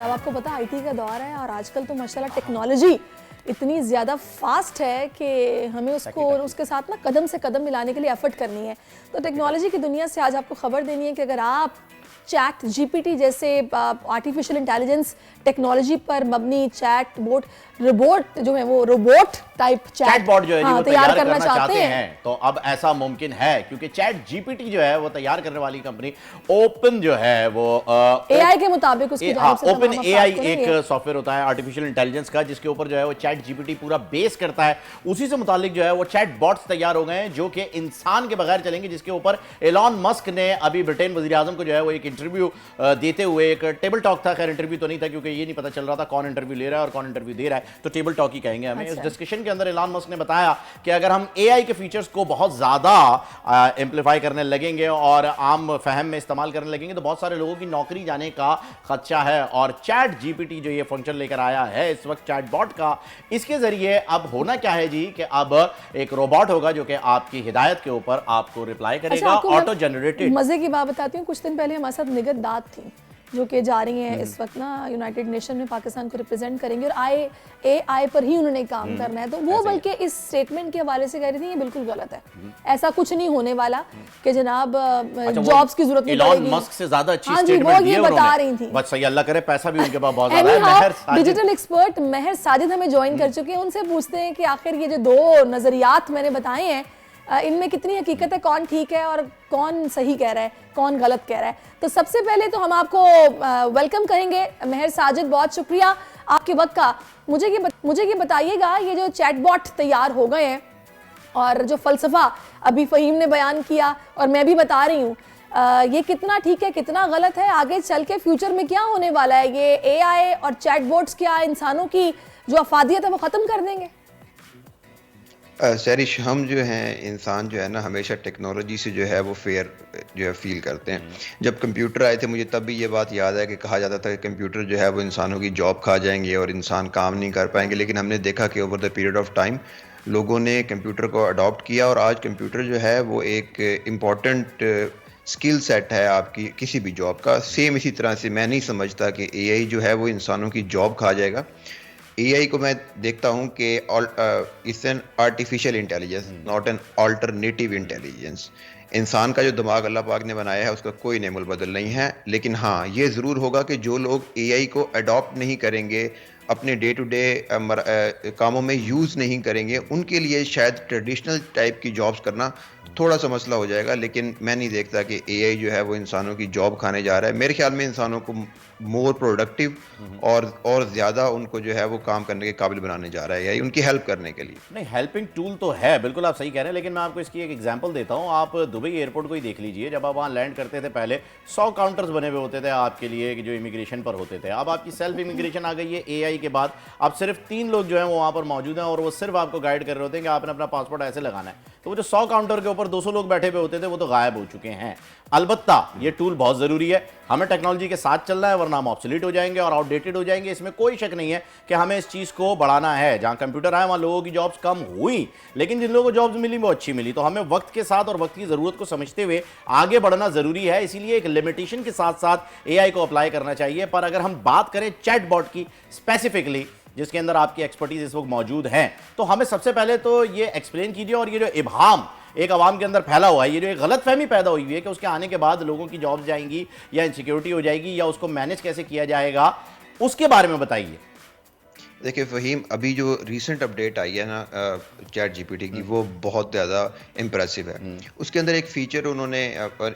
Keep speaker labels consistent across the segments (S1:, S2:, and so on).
S1: اب آپ کو پتا آئی ٹی کا دور ہے اور آج کل تو ماشاءاللہ ٹیکنالوجی اتنی زیادہ فاسٹ ہے کہ ہمیں اس کے ساتھ نا قدم سے قدم ملانے کے لیے ایفرٹ کرنی ہے. تو ٹیکنالوجی کی دنیا سے آج آپ کو خبر دینی ہے کہ اگر آپ چیٹ جی پی ٹی جیسے آرٹیفیشل انٹیلیجنس ٹیکنالوجی پر مبنی چیٹ بوٹ روبوٹ جو ہے وہ روبوٹ ٹائپ
S2: چیٹ بوٹ جو ہے وہ
S1: تیار کرنا چاہتے ہیں
S2: تو اب ایسا ممکن ہے کیونکہ چیٹ جی پی ٹی جو ہے وہ تیار کرنے والی کمپنی اوپن جو ہے وہ
S1: اے آئی کے مطابق اس کی جانب سے
S2: اوپن اے آئی ایک سافٹ ویئر ہوتا ہے آرٹیفیشل انٹیلیجنس کا جس کے اوپر جو ہے وہ چیٹ جی پی ٹی پورا بیس کرتا ہے. اسی سے متعلق جو ہے وہ چیٹ باٹس تیار ہو گئے ہیں جو کہ انسان کے بغیر چلیں گے, جس کے اوپر ایلون مسک نے ابھی برٹین وزیر اعظم کو جو ہے وہ ایک انٹرویو دیتے ہوئے, ایک ٹیبل ٹاک تھا, خیر انٹرویو تو نہیں تھا کیونکہ یہ نہیں پتا چل رہا تھا کون انٹرویو لے رہا ہے اور کون انٹرویو دے رہا ہے, تو ٹیبل ٹاک ہی کہیں گے ہمیں. اس ڈسکشن کے اندر ایلون مسک نے بتایا کہ اگر ہم اے آئی کے فیچرز کو بہت زیادہ امپلیفائی کرنے لگیں گے اور عام فہم میں استعمال کرنے لگیں گے تو بہت سارے لوگوں کی نوکری جانے کا خدشہ ہے. اور چیٹ جی پی ٹی جو یہ فنکشن لے کر آیا ہے اس وقت چیٹ باٹ کا, اس کے ذریعے اب ہونا کیا ہے جی کہ اب ایک روبوٹ ہوگا جو کہ آپ کی ہدایت کے اوپر آپ کو ریپلائی کرے گا, آٹو جنریٹڈ.
S1: مزے کی بات بتاتی ہوں, کچھ دن پہلے ہمارے ساتھ نگہت دات تھی جو کہ جا رہی ہیں اس وقت نا یونائٹڈ نیشن میں پاکستان کو ریپرزینٹ کریں گے اور اے آئی پر ہی انہوں نے کام کرنا ہے. تو وہ بلکہ اس سٹیٹمنٹ کے حوالے سے کہہ رہی تھی یہ بالکل غلط ہے, ایسا کچھ نہیں ہونے والا کہ جناب جابز کی ضرورت نہیں پڑے گی.
S2: ایلون مسک سے زیادہ اچھی سٹیٹمنٹ دی ہے انہوں نے,
S1: بتا رہی تھی.
S2: بس صحیح, اللہ کرے پیسہ بھی ان کے پاس بہت زیادہ ہے.
S1: ڈیجیٹل ایکسپرٹ مہر ساجد ہمیں جوائن کر چکے ہیں, ان سے پوچھتے ہیں کہ آخر یہ جو دو نظریات میں نے بتائے ہیں ان میں کتنی حقیقت ہے, کون ٹھیک ہے اور کون صحیح کہہ رہا ہے, کون غلط کہہ رہا ہے. تو سب سے پہلے تو ہم آپ کو ویلکم کہیں گے. مہر ساجد, بہت شکریہ آپ کے وقت کا. مجھے یہ بتائیے گا, یہ جو چیٹ باٹ تیار ہو گئے ہیں اور جو فلسفہ ابھی فہیم نے بیان کیا اور میں بھی بتا رہی ہوں, یہ کتنا ٹھیک ہے, کتنا غلط ہے, آگے چل کے فیوچر میں کیا ہونے والا ہے؟ یہ اے آئی اور چیٹ بوٹس کیا انسانوں کی جو افادیت ہے وہ ختم کر دیں گے؟
S3: سیرش, ہم جو ہیں انسان جو ہے نا ہمیشہ ٹیکنالوجی سے جو ہے وہ فیئر جو ہے فیل کرتے ہیں. جب کمپیوٹر آئے تھے مجھے تب بھی یہ بات یاد ہے کہ کہا جاتا تھا کہ کمپیوٹر جو ہے وہ انسانوں کی جاب کھا جائیں گے اور انسان کام نہیں کر پائیں گے, لیکن ہم نے دیکھا کہ over the period of time لوگوں نے کمپیوٹر کو اڈاپٹ کیا اور آج کمپیوٹر جو ہے وہ ایک امپورٹنٹ اسکل سیٹ ہے آپ کی کسی بھی جاب کا. سیم اسی طرح سے میں نہیں سمجھتا کہ اے آئی جو ہے وہ انسانوں کی جاب کھا جائے گا. اے آئی کو میں دیکھتا ہوں کہ it's an artificial intelligence, not an alternative intelligence. انسان کا جو دماغ اللہ پاک نے بنایا ہے اس کا کوئی نعم البدل نہیں ہے, لیکن ہاں یہ ضرور ہوگا کہ جو لوگ اے آئی کو اڈاپٹ نہیں کریں گے, اپنے ڈے ٹو ڈے کاموں میں یوز نہیں کریں گے, ان کے لیے شاید ٹریڈیشنل ٹائپ کی جابس کرنا تھوڑا سا مسئلہ ہو جائے گا. لیکن میں نہیں دیکھتا کہ اے آئی جو ہے وہ انسانوں کی جاب کھانے جا رہا ہے. میرے خیال میں انسانوں کو مور پروڈکٹیو اور زیادہ ان کو جو ہے وہ کام کرنے کے قابل بنانے جا رہا ہے, یا ان کی ہیلپ کرنے کے لیے.
S2: نہیں, ہیلپنگ ٹول تو ہے, بالکل آپ صحیح کہہ رہے ہیں, لیکن میں آپ کو اس کی ایک ایگزامپل دیتا ہوں. آپ دبئی ایئرپورٹ کو ہی دیکھ لیجئے, جب آپ وہاں لینڈ کرتے تھے پہلے 100 کاؤنٹرز بنے ہوئے ہوتے تھے آپ کے لیے جو امیگریشن پر ہوتے تھے. اب آپ کی سیلف امیگریشن آ گئی ہے اے آئی کے بعد. اب صرف 3 لوگ جو ہیں وہ وہاں پر موجود ہیں اور وہ صرف آپ کو گائیڈ کر رہے ہوتے ہیں کہ آپ نے اپنا پاسپورٹ ایسے لگانا ہے. تو وہ جو 100 کاؤنٹر کے اوپر 200 لوگ بیٹھے ہوئے ہوتے تھے وہ تو غائب ہو چکے ہیں. البتہ یہ ٹول بہت ضروری ہے, ہمیں ٹیکنالوجی کے ساتھ چلنا ہے ورنہ ہم آبسلیٹ ہو جائیں گے اور آؤٹ ڈیٹڈ ہو جائیں گے. اس میں کوئی شک نہیں ہے کہ ہمیں اس چیز کو بڑھانا ہے. جہاں کمپیوٹر آئے وہاں لوگوں کی جابز کم ہوئی, لیکن جن لوگوں کو جابز ملی وہ اچھی ملی. تو ہمیں وقت کے ساتھ اور وقت کی ضرورت کو سمجھتے ہوئے آگے بڑھنا ضروری ہے. اسی لیے ایک لمیٹیشن کے ساتھ ساتھ اے آئی کو اپلائی کرنا چاہیے. پر اگر ہم بات کریں چیٹ باٹ کی اسپیسیفکلی, جس کے اندر آپ کی ایکسپرٹیز اس وقت موجود ہیں, تو ہمیں سب سے پہلے تو یہ ایکسپلین کیجیے. اور یہ جو ابہام ایک عوام کے اندر پھیلا ہوا ہے, یہ جو ایک غلط فہمی پیدا ہوئی ہے کہ اس کے آنے کے بعد لوگوں کی جابز جائیں گی یا انسیکیورٹی ہو جائے گی یا اس کو مینیج کیسے کیا جائے گا, اس کے بارے میں بتائیے.
S3: دیکھیں فہیم, ابھی جو ریسنٹ اپڈیٹ آئی ہے نا چیٹ جی پی ٹی کی, وہ بہت زیادہ امپریسو ہے. اس کے اندر ایک فیچر انہوں نے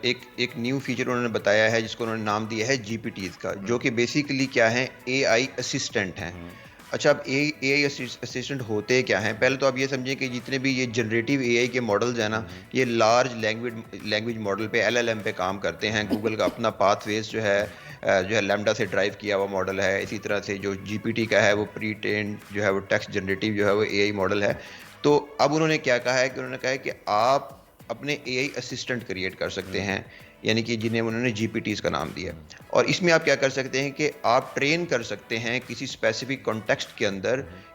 S3: ایک نیو فیچر انہوں نے بتایا ہے جس کو انہوں نے نام دیا ہے جی پی ٹیز کا, جو کہ بیسیکلی کیا ہے, اے آئی اسسٹنٹ ہیں. اچھا, اب اے آئی اسسٹنٹ ہوتے کیا ہیں؟ پہلے تو آپ یہ سمجھیں کہ جتنے بھی یہ جنریٹیو اے آئی کے ماڈلز ہیں نا, یہ لارج لینگویج ماڈل پہ LLM پہ کام کرتے ہیں. گوگل کا اپنا پاتھ ویز جو ہے لیمڈا سے ڈرائیو کیا ہوا ماڈل ہے. اسی طرح سے جو جی پی ٹی کا ہے وہ پری ٹرینڈ جو ہے وہ ٹیکسٹ جنریٹیو جو ہے وہ اے آئی ماڈل ہے. تو اب انہوں نے کیا کہا ہے کہ انہوں نے کہا ہے کہ آپ اپنے اے آئی اسسٹنٹ کریٹ کر سکتے ہیں, یعنی کہ جنہیں انہوں نے جی پی ٹیز کا نام دیا. اور اس میں آپ کیا کر سکتے ہیں کہ آپ ٹرین کر سکتے ہیں کسی اسپیسیفک کانٹیکسٹ کے اندر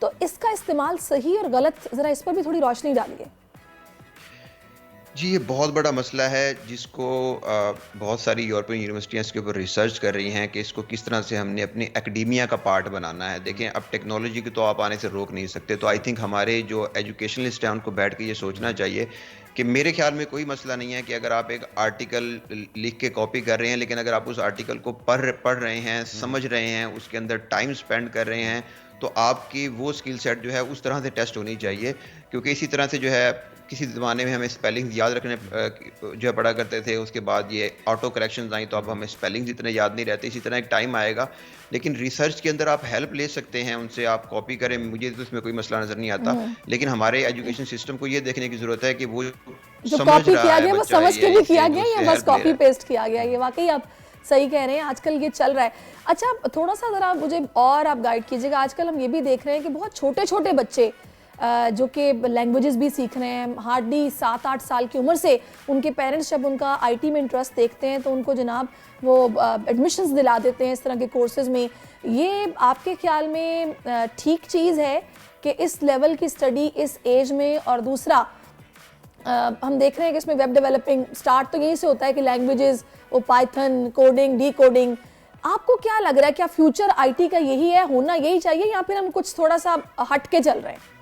S1: تو اس کا استعمال صحیح اور غلط ذرا اس پر بھی تھوڑی روشنی ڈالیے.
S3: جی یہ بہت بڑا مسئلہ ہے جس کو بہت ساری یورپین یونیورسٹیاں اس کے اوپر ریسرچ کر رہی ہیں کہ اس کو کس طرح سے ہم نے اپنی اکیڈیمیا کا پارٹ بنانا ہے. دیکھیں اب ٹیکنالوجی کو تو آپ آنے سے روک نہیں سکتے, تو آئی تھنک ہمارے جو ایجوکیشنلسٹ ہیں ان کو بیٹھ کے یہ سوچنا چاہیے کہ میرے خیال میں کوئی مسئلہ نہیں ہے کہ اگر آپ ایک آرٹیکل لکھ کے کاپی کر رہے ہیں, لیکن اگر آپ اس آرٹیکل کو پڑھ رہے ہیں, سمجھ رہے ہیں, اس کے اندر ٹائم سپینڈ کر رہے ہیں, تو آپ کی وہ اسکل سیٹ جو ہے اس طرح سے ٹیسٹ ہونی چاہیے. کیونکہ اسی طرح سے جو ہے کسی زمانے میں ہمیں اسپیلنگ یاد رکھنے جو ہے پڑھا کرتے تھے, اس کے بعد یہ آٹو کریکشنز آئیں تو اب ہمیں اسپیلنگز اتنے یاد نہیں رہتے. اسی طرح ایک ٹائم آئے گا, لیکن ریسرچ کے اندر آپ ہیلپ لے سکتے ہیں ان سے, آپ کاپی کریں, مجھے تو اس میں کوئی مسئلہ نظر نہیں آتا. لیکن ہمارے ایجوکیشن سسٹم کو یہ دیکھنے کی ضرورت ہے کہ وہ
S1: جو کاپی کیا گیا وہ سمجھ کے بھی کیا گیا یا بس کاپی پیسٹ کیا گیا. یہ واقعی آپ صحیح کہہ رہے ہیں, آج کل یہ چل رہا ہے. اچھا تھوڑا سا ذرا مجھے اور آپ گائیڈ کیجیے گا, آج کل ہم یہ بھی دیکھ رہے ہیں کہ بہت چھوٹے چھوٹے بچے جو کہ لینگویجز بھی سیکھ رہے ہیں, ہارڈلی 7-8 سال کی عمر سے ان کے پیرنٹس جب ان کا آئی ٹی میں انٹرسٹ دیکھتے ہیں تو ان کو جناب وہ ایڈمیشنز دلا دیتے ہیں اس طرح کے کورسز میں. یہ آپ کے خیال میں ٹھیک چیز ہے کہ اس لیول کی اسٹڈی اس ایج میں؟ اور دوسرا ہم دیکھ رہے ہیں کہ اس میں ویب ڈیولپنگ سٹارٹ تو یہیں سے ہوتا ہے کہ لینگویجز, وہ پائتھن, کوڈنگ, ڈی کوڈنگ. آپ کو کیا لگ رہا ہے, کیا فیوچر آئی ٹی کا یہی ہے, ہونا یہی چاہیے, یا پھر ہم کچھ تھوڑا سا ہٹ کے چل رہے ہیں؟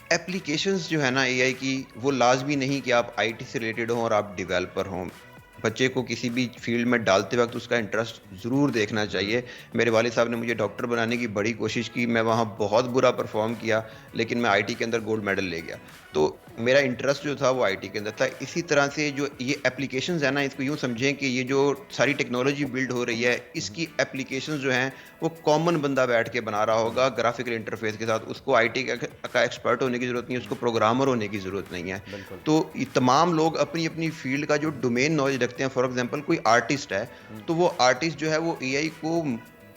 S3: ایپلیکیشنز جو ہے نا اے آئی کی, وہ لازمی نہیں کہ آپ آئی ٹی سے ریلیٹڈ ہوں اور آپ ڈیولپر ہوں. بچے کو کسی بھی فیلڈ میں ڈالتے وقت اس کا انٹرسٹ ضرور دیکھنا چاہیے. میرے والد صاحب نے مجھے ڈاکٹر بنانے کی بڑی کوشش کی, میں وہاں بہت برا پرفارم کیا, لیکن میں آئی ٹی کے اندر گولڈ میڈل لے گیا. تو میرا انٹرسٹ جو تھا وہ آئی ٹی کے اندر تھا. اسی طرح سے جو یہ ایپلیکیشنز ہیں نا, اس کو یوں سمجھیں کہ یہ جو ساری ٹیکنالوجی بلڈ ہو رہی ہے, اس کی ایپلیکیشنز جو ہیں وہ کامن بندہ بیٹھ کے بنا رہا ہوگا گرافیکل انٹرفیس کے ساتھ. اس کو آئی ٹی کا ایکسپرٹ ہونے کی ضرورت نہیں ہے, اس کو پروگرامر ہونے کی ضرورت نہیں ہے. تو یہ تمام لوگ اپنی اپنی فیلڈ کا جو ڈومین نالج رکھتے ہیں, فار ایگزامپل کوئی آرٹسٹ ہے تو وہ آرٹسٹ جو ہے وہ اے آئی کو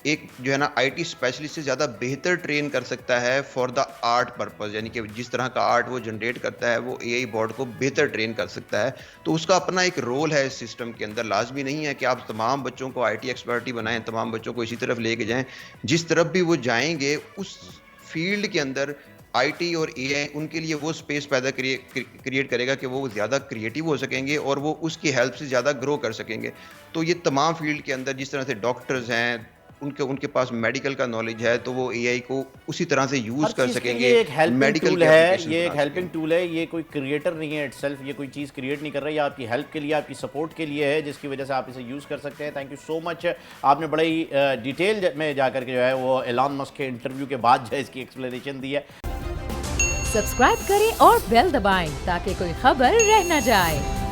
S3: ایک جو ہے نا آئی ٹی اسپیشلسٹ سے زیادہ بہتر ٹرین کر سکتا ہے فار دا آرٹ پرپز. یعنی کہ جس طرح کا آرٹ وہ جنریٹ کرتا ہے وہ اے آئی بورڈ کو بہتر ٹرین کر سکتا ہے. تو اس کا اپنا ایک رول ہے اس سسٹم کے اندر. لازمی نہیں ہے کہ آپ تمام بچوں کو آئی ٹی ایکسپرٹ ہی بنائیں, تمام بچوں کو اسی طرف لے کے جائیں. جس طرف بھی وہ جائیں گے اس فیلڈ کے اندر آئی ٹی اور اے آئی ان کے لیے وہ اسپیس پیدا کریٹ کرے گا کہ وہ زیادہ کریٹیو ہو سکیں گے اور وہ اس کی ہیلپ سے زیادہ گرو کر سکیں گے. تو یہ تمام فیلڈ کے اندر جس طرح سے ڈاکٹرز ہیں, ان کے پاس میڈیکل کا نالج ہے, تو وہ اے آئی کو اسی طرح سے یوز کر سکیں گے.
S2: میڈیکل ہے, یہ ایک ہیلپنگ ٹول ہے, یہ کوئی کریٹر نہیں ہے اٹ سیلف, یہ کوئی چیز کریٹ نہیں کر رہا ہے, یہ آپ کی ہیلپ کے لیے, آپ کی سپورٹ کے لیے ہے, جس کی وجہ سے آپ اسے یوز کر سکتے ہیں. تھینک یو سو مچ. آپ نے بڑے ہی ڈیٹیل میں جا کر کے جو ہے وہ ایلان مسک کے انٹرویو کے بعد جو ہے اس کی ایکسپلینیشن دی ہے.
S4: سبسکرائب کریں اور بیل دبائیں تاکہ کوئی خبر رہ نہ جائے.